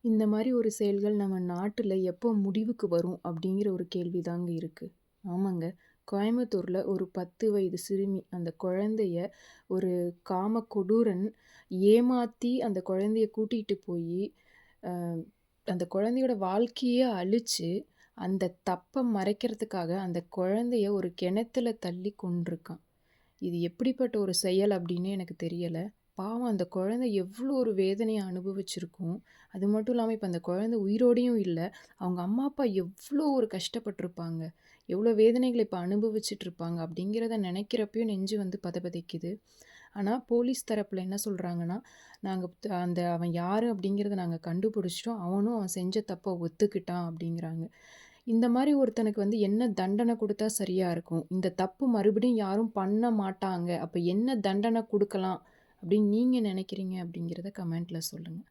இந்த மாரி ஒரு செயல்கள் நம்ம நாட்டுல எப்போ முடிவுக்கு வரும்? அப்படிங்கிற ஒரு கேள்வி தாங்க இருக்கு. ஆமாங்க. கோயம்புத்தூர்ல ஒரு 10 வயது சிறுமி, அந்த குழந்தைய ஒரு காம கொடூரன் ஏமாத்தி அந்த குழந்தைய கூட்டிட்டு போயி, அ அந்த குழந்தையோட வாழ்க்கையே அழிச்சு, அந்த தப்ப மறைக்கிறதுக்காக அந்த குழந்தைய ஒரு கிணத்துல தள்ளி கொன்றுக்கான். இது எப்படிப்பட்ட ஒரு செயல் அப்படின்னு எனக்கு தெரியல. பாவம் அந்த குழந்தை எவ்வளோ ஒரு வேதனைய அனுபவிச்சிருக்கும். அது மட்டும் இல்லாம இப்ப அந்த குழந்தை உயிரோடையும் இல்ல. அவங்க அம்மா, அப்பா எவ்வளோ ஒரு கஷ்டப்பட்டுருப்பாங்க. எவ்வளோ வேதனைகள இப்ப அனுபவிச்சுட்ருப்பாங்க அப்படிங்கிறத நெனைக்கிறப்பயும் நெஞ்சு வந்து பதபதைக்குது. ஆனா போலீஸ் தரப்புல என்ன சொல்றாங்கன்னா, நாங்க அந்த அவன் யாரு அப்படிங்கிறத நாங்க கண்டுபிடிச்சுட்டோம். அவனும் அவன் செஞ்ச தப்ப ஒத்துக்கிட்டான் அப்படிங்கிறாங்க. இந்த மாரி ஒருத்தனுக்கு வந்து என்ன தண்டனை குடுத்தா சரியா இருக்கும்? இந்த தப்பு மறுபடியும் யாரும் பண்ண மாட்டாங்க. அப்ப என்ன தண்டனை குடுக்கலாம் அப்படின்னு நீங்க நினைக்கிறீங்க? அப்படிங்கிறத கமெண்ட்ல சொல்லுங்க.